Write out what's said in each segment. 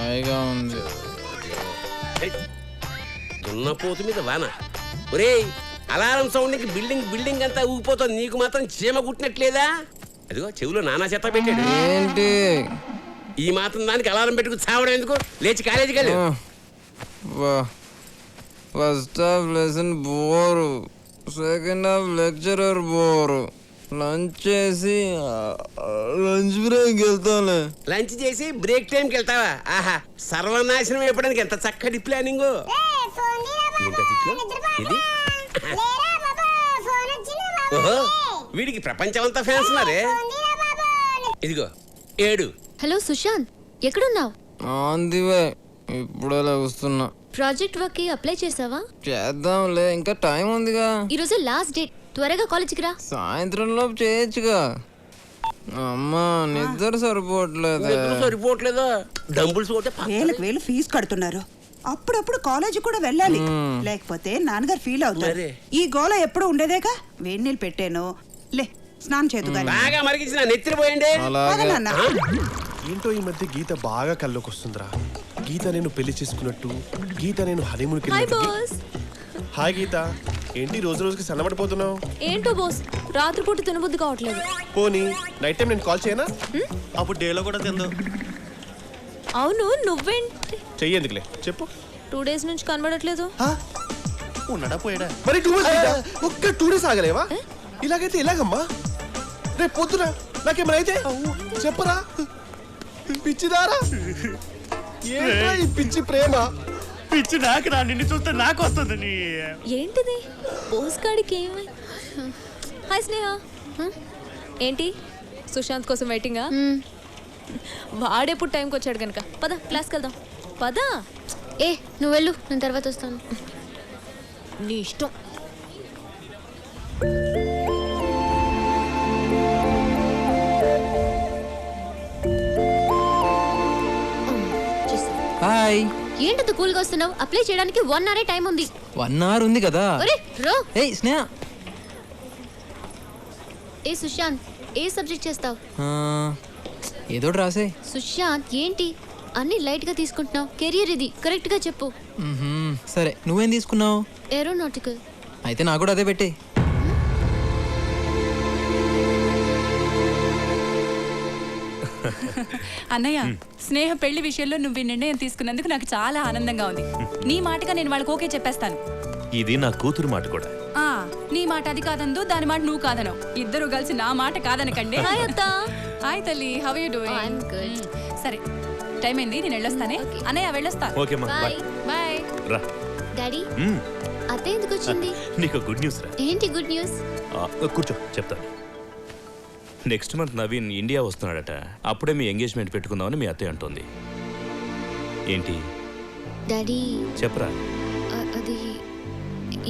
హాయిగా ఉంది. దున్నపోతు మీద వాన. ఒరేయ్, అలారం సౌండ్కి బిల్డింగ్ అంతా ఊగిపోతుంది. నీకు మాత్రం చీమ కుట్టినట్లేదా? అదిగో చెవులో నానా చెత్త పెట్టాడు. ఏంటి ఈ మాత్రం దానికి అలారం పెట్టుకు చావడం ఎందుకు? లేచి కాలేజీకి వెళ్ళు. First half lesson bore, second half lecturer bore. Lunch చేసి లంచ్ బ్రేక్ వెళ్తాలే. లంచ్ చేసి బ్రేక్ టైంకి వెళ్తావా? ఆహా, సర్వనాశనం అయిపోవడానికి ఎంత చక్కటి ప్లానింగ్. ఇది ఓహో, వీడికి ప్రపంచం అంతా ఫ్యాన్స్ ఉన్నారే. ఇదిగో 7. హలో సుశాంత్, ఎక్కడున్నావు? ఆందివే, ఇప్పుడే వస్తున్నా. ప్రాజెక్ట్ వర్క్ కి అప్లై చేసావా? చేద్దాంలే, ఇంకా టైం ఉందిగా. ఈరోజు లాస్ట్ డేట్, త్వరగా కాలేజీకి రా. సాయంత్రం లోపు చేయొచ్చుగా. అమ్మా నిద్ర సరిపోవట్లేదా? డంబుల్స్ కొట్టే వేలకు వేలు ఫీజు కడుతున్నారు. అప్పుడప్పుడు కాలేజీ కూడా వెళ్ళాలి, లేకపోతే నాన్నగారు ఫీల్ అవుతారు. ఈ గోల ఎప్పుడు ఉండేదేగా. వేడి నీళ్ళు పెట్టాను, లే స్నానం చేద్దుగా. బాగా మరిగించిన నెత్తిరిపోయండి. ఏంటో ఈ మధ్య గీత బాగా కల్లోకి వస్తుందిరా. గీత నేను పెళ్లి చేసుకున్నట్టు, గీత నేను హనీమూన్కి హాయ్ గీత, ఏంటి రోజు రోజుకి సన్నబడిపోతున్నావు? ఏంటో బోస్, రాత్రిపూట తినబుద్ధి కావట్లేదు. పోనీ నైట్ టైం నేను కాల్ చేయనా? అప్పుడు డేలో కూడా తిందు. అవును, నువ్వేంటి? చెయ్యేందుకులే చెప్పు. 2 days నుంచి కనబడట్లేదు. ఉన్నాడా పోయాడా? మరి 2 days ఒక్క 2 days ఆగలేవా? ఇలాగైతే ఎలాగమ్మా? రేపు పొద్దున నాకేమైనా అయితే చెప్పరా? పిచ్చిదారా, ఏంట్రా ఈ పిచ్చి ప్రేమ? పిచ్చి నాకు రా, నిన్ను చూస్తే నాకు వస్తుంది. ఏంటిది బోస్ గాడికి ఏమై? హాయ్ స్నేహ. ఏంటి సుశాంత్ కోసం వెయిటింగా? వాడెప్పుడు టైంకి వచ్చాడు కనుక పద క్లాస్కి వెళ్దాం. పద. ఏ నువ్వు వెళ్ళు, నేను తర్వాత వస్తాను. నీ ఇష్టం. హాయ్. ఏంటంత కూల్గా వస్తున్నావు? అప్లై చేయడానికి 1 hour టైం ఉంది. 1 hour ఉంది కదా. ఏయ్ స్నేహ. ఏ సుశాంత్, ఏ సబ్జెక్ట్ చేస్తావు? ఏదో రాసే. సుశాంత్ ఏంటి అన్ని లైట్ గా తీసుకుంటున్నావు? కెరియర్ ఇది, కరెక్ట్ గా చెప్పు. సరే, నువ్వేం తీసుకున్నావు? ఏరోనాటికల్. అయితే నాకు కూడా అదే పెట్టే. అన్నయ్య, స్నేహ పెళ్లి విషయంలో నువ్వు ఈ నిర్ణయం తీసుకున్నందుకు నాకు చాలా ఆనందంగా ఉంది. నీ మాటగా నేను వాళ్ళకి ఓకే చెప్పేస్తాను. ఇది నా కూతురు మాట కూడా. నీ మాట అది కాదందు, దాని మాట నువ్వు కాదనవు. ఇద్దరు కలిసి నా మాట కాదనకండి. హాయ్ అత్త. హాయ్ తల్లి, how you doing? I am good. సరే, టైం అయింది, నేను వెళ్ళొస్తానే. అన్నయ్య వెళ్ళొస్తా. ఓకే మా, బై. బాయ్. రా. డాడీ, అత్త ఎందుకు వచ్చింది? నీకు గుడ్ న్యూస్ రా. ఏంటి గుడ్ న్యూస్? కూర్చో చెప్తాను. నెక్స్ట్ మంత్ నవీన్ ఇండియా వస్తున్నాడట. అప్పుడే మీ ఎంగేజ్మెంట్ పెట్టుకుందామని మీ అత్తయ్య అంటుంది. ఏంటి డాడీ చెప్పరా? అది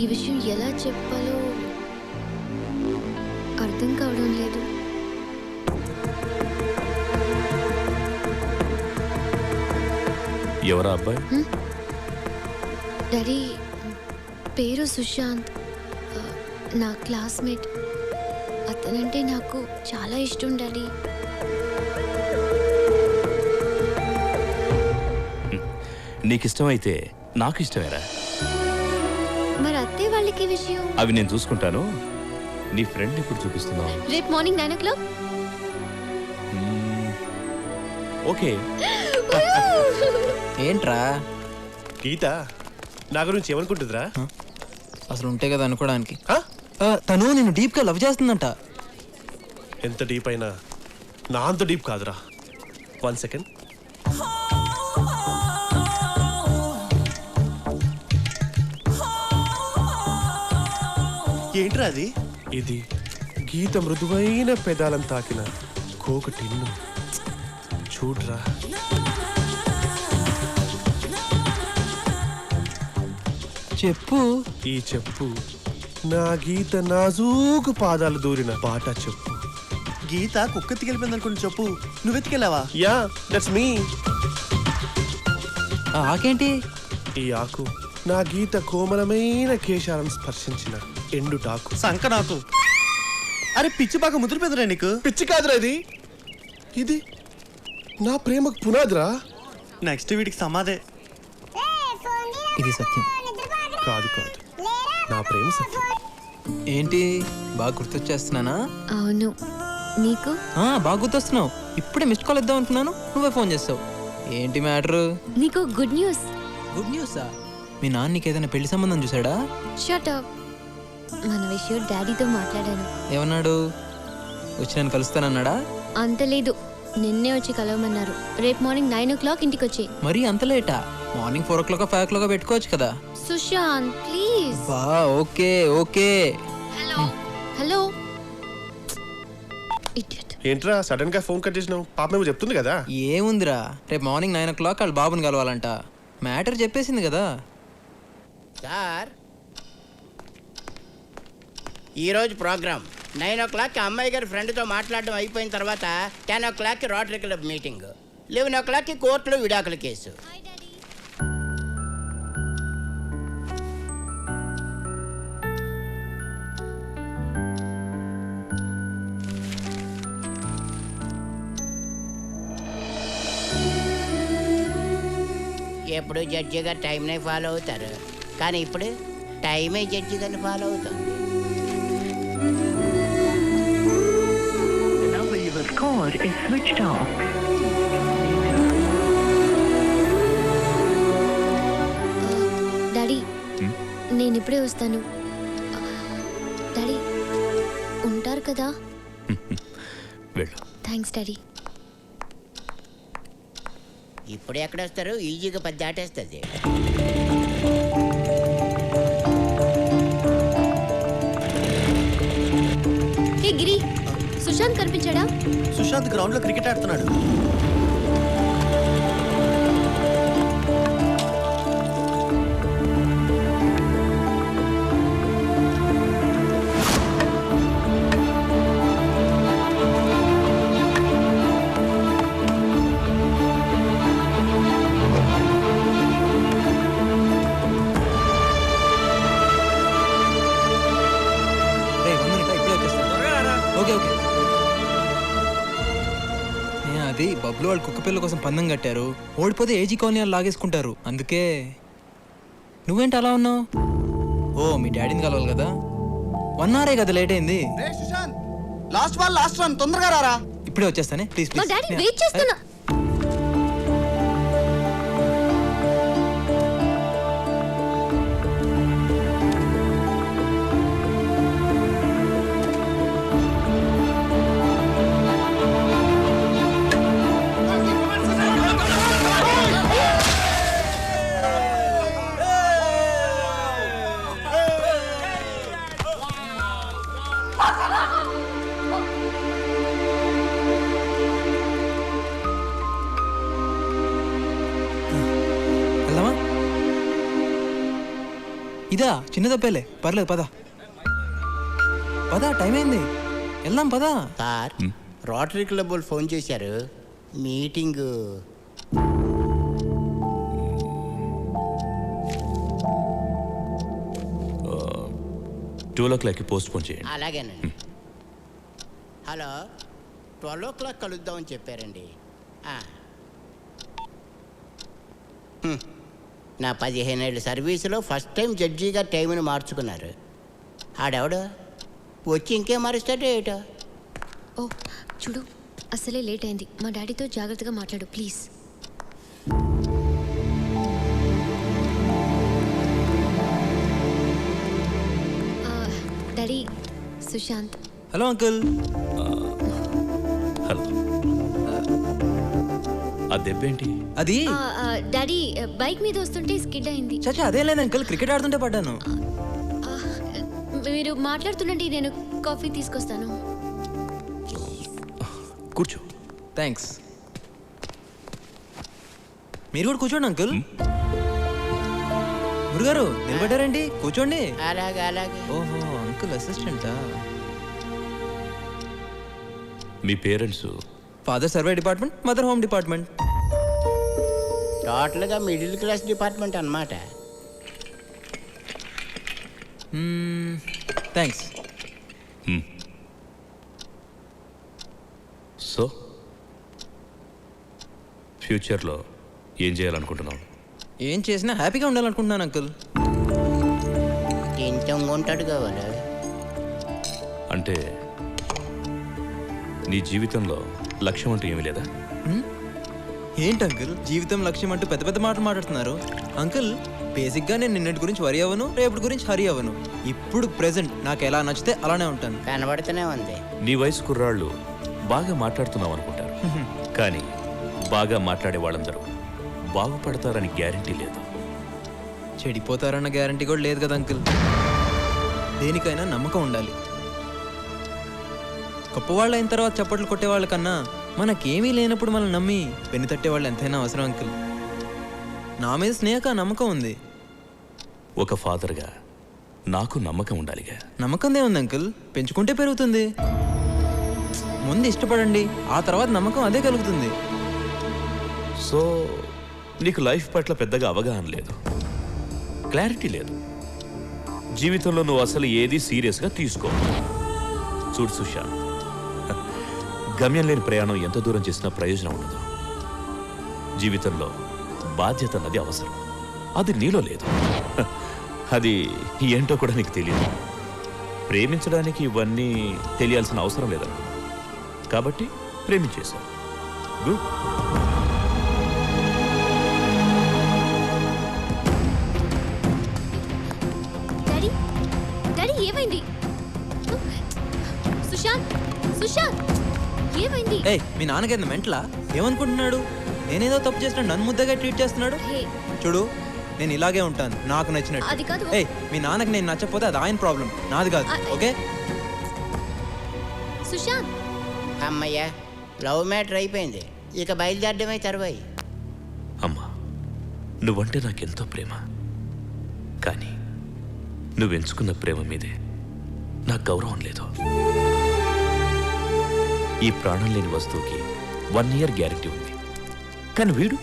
ఈ విషయం ఎలా చెప్పాలో అర్థం కావడం లేదు. ఎవరా అబ్బాయి? డాడీ పేరు సుశాంత్, నా క్లాస్మేట్. అతనంటే నాకు చాలా ఇష్టం డాడీ. నీకు ఇష్టమైతే నాకు ఇష్టమేరా. మరి అత్తయ్య వాళ్ళకి విషయం? అవి నేను చూసుకుంటాను. నీ ఫ్రెండ్ ఇప్పుడు చూపిస్తున్నావు. రేపు మార్నింగ్ 9 o'clock. ఓకే. ఏంట్రా? గీత నా గురించి ఏమనుకుంటుందిరా? అసలు ఉంటే కదా అనుకోవడానికి. తను నేను డీప్ గా లవ్ చేస్తుందంట. ఎంత డీప్ అయినా నా అంత డీప్ కాదురా. 1 second. ఏంట్రా అది? ఇది గీత మృదువైన పెదాలను తాకిన కోక టిన్ను. చూడ్రా. చెప్పు. ఈ చెప్పు నా గీత నాజూకు పాదాలు దూరిన పాట చెప్పు. గీత కుక్క ఎత్తికెళ్ళిపోయింది అనుకుని చెప్పు. నువ్వు ఎత్తికెళ్ళావా? Yeah, that's me. ఆకేంటి? ఈ ఆకు నా గీత కోమలమైన కేశాలను స్పర్శించిన ఎండుటాకు. సంక నాకు. అరే పిచ్చి బాగా ముదిరిపోయిందిరా నీకు. పిచ్చి కాదురా ఇది. ఇది నా ప్రేమకు పునాదిరా. నెక్స్ట్ వీడికి సమాధే. ఇది సత్యం. కాదు కాదు, నా ప్రేమ సత్యం. ఏంటి బాగా గుర్తొచ్చేస్తున్నానా? అవును, నీకు బాగా గుర్తొస్తున్నావు. ఇప్పుడే మిస్డ్ కాల్ ఇద్దాం అనుకున్నాను, నువ్వే ఫోన్ చేస్తావు. ఏంటి మ్యాటరు? నీకు గుడ్ న్యూస్. గుడ్ న్యూసా? మీ నాన్న నీకు ఏదైనా పెళ్లి సంబంధం చూసాడా? Shut up. మన విషయం డాడీతో మాట్లాడాను. ఏమన్నాడు? వచ్చి నన్ను కలుస్తానన్నాడా? అంత లేదు, నిన్నే వచ్చి కలవమన్నారు. రేపు మార్నింగ్ 9 o'clock ఇంటికి వచ్చి. మరి అంత లేటా? మార్నింగ్ 4 o'clock 5 o'clock పెట్టుకోవచ్చు కదా. సుశాంత్ ప్లీజ్. బా okay okay. Hello hello. Idiot. ఏంట్రా సడన్ గా ఫోన్ కట్ చేసినావు? పాప మేము చెప్తుంది కదా. ఏముందిరా, రేపు మార్నింగ్ 9 o'clock వాళ్ళ బాబుని కలవాలంట. మ్యాటర్ చెప్పేసింది కదా. సార్, ఈరోజు ప్రోగ్రామ్ 9 o'clock అమ్మాయి గారి ఫ్రెండ్తో మాట్లాడడం అయిపోయిన తర్వాత 10 o'clock rotary club meeting, 11 o'clock కోర్టులో విడాకుల కేసు. ఎప్పుడు జడ్జి గారు టైంనే ఫాలో అవుతారు, కానీ ఇప్పుడు టైమే జడ్జి గారిని ఫాలో అవుతుంది. డాడీ, నేను ఇప్పుడే వస్తాను. డాడీ ఉంటారు కదా? వెళ్ళు. Thanks daddy. ఇప్పుడు ఎక్కడ వస్తారు? ఈజీగా 10 దాటేస్తుంది. హే గిరి, సుశాంత్ కనిపించాడా? సుశాంత్ గ్రౌండ్ లో క్రికెట్ ఆడుతున్నాడు. Okay okay. అది బబ్లు వాళ్ళు కుక్క పిల్ల కోసం పందెం కట్టారు. ఓడిపోతే ఏజీ కాలనీ వాళ్ళు లాగేసుకుంటారు. అందుకే. నువ్వేంటి అలా ఉన్నావు? ఓ మీ డాడీని కలవాలి కదా. 1 hour కదా లేట్ అయింది. లాస్ట్ బాల్ లాస్ట్ రన్, తొందరగా రారా. ఇప్పుడే వచ్చేస్తానే ప్లీజ్ మా ప్లీజ్. డాడీ వెయిట్ చేస్తున్నా. వెళ్దామా? ఇదా చిన్న తప్పేలే, పర్లేదు పద పద, టైం అయింది, వెళ్దాం పద. సార్, రోటరీ క్లబ్ వాళ్ళు ఫోన్ చేశారు, మీటింగ్. ఆ, 12 o'clock పోస్ట్ పోన్ చేయండి. అలాగేనండి. హలో, 12 o'clock కలుద్దామని చెప్పారండి. నా 15 ఏళ్ళ సర్వీసులో ఫస్ట్ టైం జడ్జిగా టైంని మార్చుకున్నారు. ఆడెవడు వచ్చి ఇంకేం మారుస్తాడో ఏటో. ఓ చూడు, అసలే లేట్ అయింది. మా డాడీతో జాగ్రత్తగా మాట్లాడు please. Daddy, Sushant. Hello uncle. Hello. ఆ దెబ్బేంటి? అది డాడీ బైక్ మీద వస్తుంటే స్కిడ్ అయింది. చచ్చా అదే లేదు అంకుల్, క్రికెట్ ఆడుతుంటే పడ్డాను. మీరు మాట్లాడుతుండండి, నేను కాఫీ తీసుకొస్తాను. కూర్చో. థ్యాంక్స్. మీరు కూడా కూర్చోండి అంకుల్. గురుగారు నిలబడ్డారండి, కూర్చోండి. అలాగే అలాగే. ఓహో అంకుల్ అసిస్టెంటా? మీ parents? Father survey department, mother home department. టోటల్గా మిడిల్ క్లాస్ డిపార్ట్మెంట్ అన్నమాట. థ్యాంక్స్. సో ఫ్యూచర్లో ఏం చేయాలనుకుంటున్నావు? ఏం చేసినా హ్యాపీగా ఉండాలనుకుంటున్నాను అంకుల్. ఇంతం ఉంటాడు కావాలి. అంటే నీ జీవితంలో లక్ష్యం అంటూ ఏమీ లేదా? ఏంటి అంకుల్ జీవితం లక్ష్యం అంటూ పెద్ద పెద్ద మాటలు మాట్లాడుతున్నారు? అంకుల్ బేసిక్గా నేను నిన్నటి గురించి వరి అవ్వను, రేపటి గురించి హరి అవ్వను. ఇప్పుడు ప్రెసెంట్ నాకు ఎలా నచ్చితే అలానే ఉంటాను. కనబడుతూనే ఉంది. నీ వయసు కుర్రాళ్ళు బాగా మాట్లాడుతున్నావు అనుకుంటారు, కానీ బాగా మాట్లాడే వాళ్ళందరూ బాగుపడతారని గ్యారంటీ లేదు. చెడిపోతారన్న గ్యారంటీ కూడా లేదు కదా అంకుల్. దేనికైనా నమ్మకం ఉండాలి. గొప్పవాళ్ళు అయిన తర్వాత చప్పట్లు కొట్టేవాళ్ళ కన్నా మనకేమీ లేనప్పుడు మనం నమ్మి పెన్ను తట్టేవాళ్ళు ఎంతైనా అవసరం అంకుల్. నా మీద స్నేహక నమ్మకం ఉంది. ఒక ఫాదర్గా నాకు నమ్మకం ఉండాలిగా. నమ్మకందే ఉంది అంకుల్, పెంచుకుంటే పెరుగుతుంది. ముందు ఇష్టపడండి, ఆ తర్వాత నమ్మకం అదే కలుగుతుంది. సో నీకు లైఫ్ పట్ల పెద్దగా అవగాహన లేదు, క్లారిటీ లేదు. జీవితంలో నువ్వు అసలు ఏది సీరియస్గా తీసుకో. చూడు సుశాంత్, గమ్యం లేని ప్రయాణం ఎంత దూరం చేసినా ప్రయోజనం ఉండదు. జీవితంలో బాధ్యత అన్నది అవసరం, అది నీలో లేదు. అది ఏంటో కూడా నీకు తెలియదు. ప్రేమించడానికి ఇవన్నీ తెలియాల్సిన అవసరం లేదనుకో, కాబట్టి ప్రేమించేశావు. గుడ్. డాడీ డాడీ ఏమైంది? సుశాంత్ సుశాంత్ ఏమైంది? ఏయ్ మీ నాన్నకేంది మెంటలా? ఏమనుకుంటున్నాడు? నేనేదో తప్పు చేసినా నన్ను ముద్దగా ట్రీట్ చేస్తున్నాడు. హే చూడు నేను ఇలాగే ఉంటాను, నాకు నచ్చినట్టు. అది కాదు. ఏయ్ మీ నాన్నకి నేను నచ్చకపోతే అది ఆయన ప్రాబ్లం, నాది కాదు. ఓకే సుశాంత్ అమ్మయ్య, లవ్ మ్యాటర్ అయిపోయింది. ఇక బయలుదేరడమే తరువాయి. అమ్మా, నువ్వంటే నాకెంతో ప్రేమ, కానీ నువ్వు ఎంచుకున్న ప్రేమ మీదే నాకు గౌరవం లేదు. ఈ ప్రాణం లేని వస్తువుకి 1 year గ్యారెంటీ ఉంది, కానీ వీడు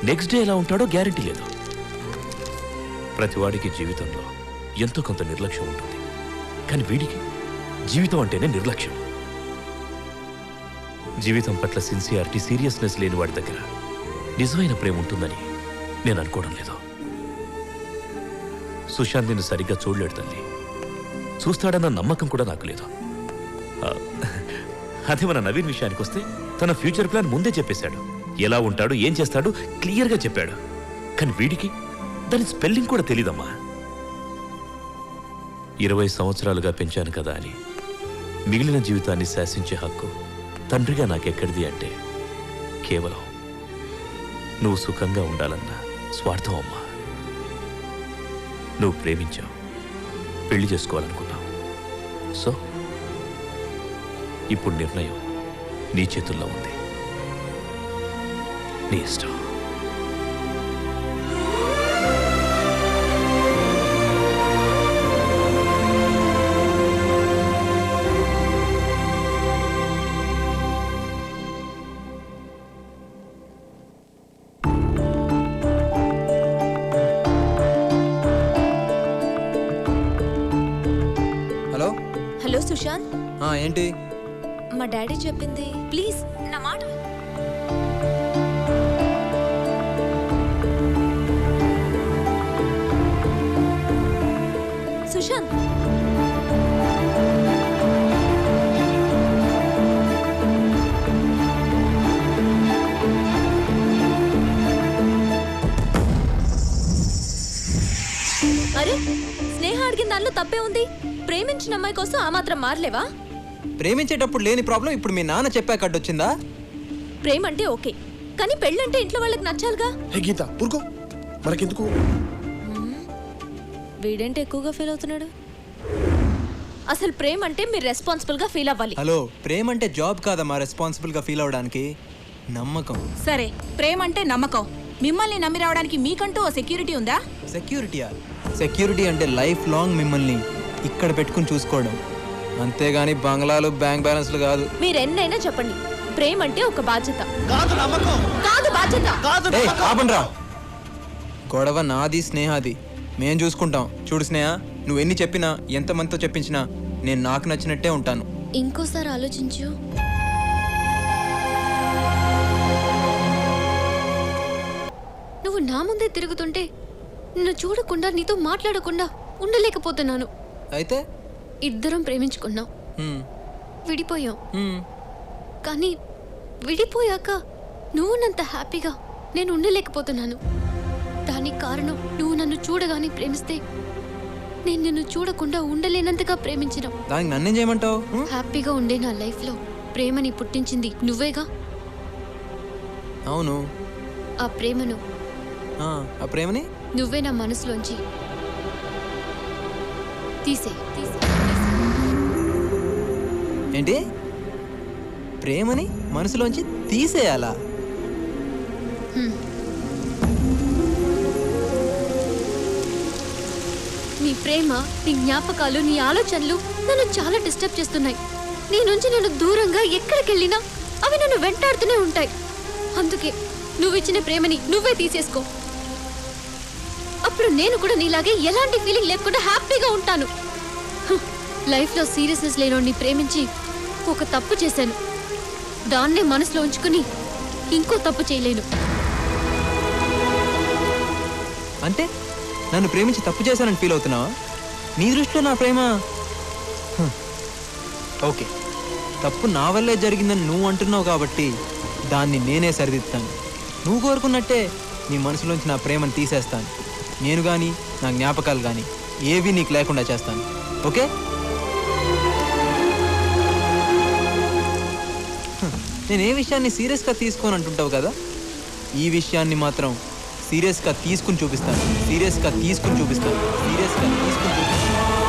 నెక్స్ట్ డే ఎలా ఉంటాడో గ్యారెంటీ లేదు. ప్రతివాడికి జీవితంలో ఎంతో కొంత నిర్లక్ష్యం ఉంటుంది, కానీ వీడికి జీవితం అంటేనే నిర్లక్ష్యం. జీవితం పట్ల సిన్సియారిటీ, సీరియస్నెస్ లేని వాడి దగ్గర నిజమైన ప్రేమ ఉంటుందని నేను అనుకోవడం లేదు. సుశాంత్ నిన్ను సరిగ్గా చూడలేడు తల్లి, చూస్తాడన్న నమ్మకం కూడా నాకు లేదు. అదే మన నవీన్ విషయానికి వస్తే తన ఫ్యూచర్ ప్లాన్ ముందే చెప్పేశాడు. ఎలా ఉంటాడు, ఏం చేస్తాడు క్లియర్గా చెప్పాడు. కానీ వీడికి దాని స్పెల్లింగ్ కూడా తెలీదమ్మా. 20 సంవత్సరాలుగా పెంచాను కదా అని మిగిలిన జీవితాన్ని శాసించే హక్కు తండ్రిగా నాకెక్కడిది అంటే కేవలం నువ్వు సుఖంగా ఉండాలన్న స్వార్థం అమ్మా. నువ్వు ప్రేమించావు, పెళ్లి చేసుకోవాలనుకున్నావు. సో ఇప్పుడు నిర్ణయం నీ చేతుల్లో ఉంది, నీ ఇష్టం. హలో. హలో సుశాంత్, ఏంటి? మా డాడీ చెప్పింది ప్లీజ్ నా మాట. సుశాంత్ అరే స్నేహ అడిగిన దానిలో తప్పే ఉంది. ప్రేమించిన అమ్మాయి కోసం ఆ మాత్రం మారలేవా? ప్రేమించేటప్పుడు లేని ప్రాబ్లం ఇప్పుడు మీ నాన్న చెప్పాక అడ్డొచ్చిందా? ప్రేమ అంటే ఓకే, కానీ పెళ్ళంటే ఇంట్లో వాళ్ళకి నచ్చాలిగా. హే గీత ఊరుకో, మనకెందుకు? వీడేంటి ఎక్కువగా ఫీల్ అవుతున్నాడు? అసలు ప్రేమ అంటే మీరు రెస్పాన్సిబుల్ గా ఫీల్ అవ్వాలి. హలో, ప్రేమ అంటే జాబ్ కాదమ్మా రెస్పాన్సిబుల్ గా ఫీల్ అవడానికి. నమ్మకం. సరే, ప్రేమ అంటే నమ్మకం. మిమ్మల్ని నమ్మి రావడానికి మీకంటూ ఓ సెక్యూరిటీ ఉందా? సెక్యూరిటీయా? సెక్యూరిటీ అంటే లైఫ్ లాంగ్ మిమ్మల్ని ఇక్కడ పెట్టుకుని చూసుకోవడం, అంతేగాని బంగ్లాలు బ్యాంక్ బ్యాలెన్స్లు కాదు. మీరు ఎన్నైనా చెప్పండి, ప్రేమ అంటే ఒక బాధ్యత కాదు, నమ్మకం కాదు. బాధ్యత కాదు. ఏయ్, ఆపండ్రా. గొడవ నాది స్నేహాది, మేం చూసుకుంటాం. చూడు స్నేహ, నువ్వు ఎన్ని చెప్పినా ఎంతమందితో చెప్పించినా నేను నాకు నచ్చినట్టే ఉంటాను. ఇంకోసారి ఆలోచించు. నువ్వు నా ముందే తిరుగుతుంటే నిన్ను చూడకుండా నీతో మాట్లాడకుండా ఉండలేకపోతున్నాను. అయితే ఇద్దరం ప్రేమించుకున్నాం, హ్మ్, విడిపోయాం. హ్మ్. కానీ విడిపోయాక నువ్వు నంత హ్యాపీగా నేను ఉండలేకపోతున్నాను. దానికి కారణం నువ్వు నన్ను చూడగానే ప్రేమిస్తే నేను నిన్ను చూడకుండా ఉండలేనంతగా ప్రేమించిన. దానికి నన్నేం చేయమంటావు? హ్యాపీగా ఉండే నా లైఫ్లో ప్రేమని పుట్టించింది నువ్వేగా. అవును. ఆ ప్రేమను ఆ ప్రేమని నువ్వే నా మనసులోంచి తీసే. ఏంటి? ప్రేమని మనసులోంచి తీసేయాలా? నీ ప్రేమ, నీ జ్ఞాపకాలు, నీ ఆలోచనలు నన్ను చాలా డిస్టర్బ్ చేస్తున్నాయి. నీ నుంచి నేను దూరంగా ఎక్కడికి వెళ్ళినా అవి నన్ను వెంటాడుతూనే ఉంటాయి. అందుకే నువ్వు ఇచ్చిన ప్రేమని నువ్వే తీసేసుకో. అప్పుడు నేను కూడా నీలాగే ఎలాంటి ఫీలింగ్ లేకుండా హ్యాపీగా ఉంటాను. లైఫ్లో సీరియస్నెస్ లేనోడిని ప్రేమించి ఒక తప్పు చేశాను. దాన్నే మనసులో ఉంచుకుని ఇంకో తప్పు చేయలేను. అంటే నన్ను ప్రేమించి తప్పు చేశానని ఫీల్ అవుతున్నావా? నీ దృష్టిలో నా ప్రేమ ఓకే, తప్పు నా వల్లే జరిగిందని నువ్వు అంటున్నావు కాబట్టి దాన్ని నేనే సరిదిద్దుతాను. నువ్వు కోరుకున్నట్టే నీ మనసులోంచి నా ప్రేమను తీసేస్తాను. నేను కానీ నా జ్ఞాపకాలు కానీ ఏవి నీకు లేకుండా చేస్తాను. ఓకే? నేను ఏ విషయాన్ని సీరియస్గా తీసుకోని అంటుంటావు కదా, ఈ విషయాన్ని మాత్రం సీరియస్గా తీసుకుని చూపిస్తాను. సీరియస్గా తీసుకుని చూపిస్తాను. సీరియస్గా తీసుకుని చూపిస్తాను.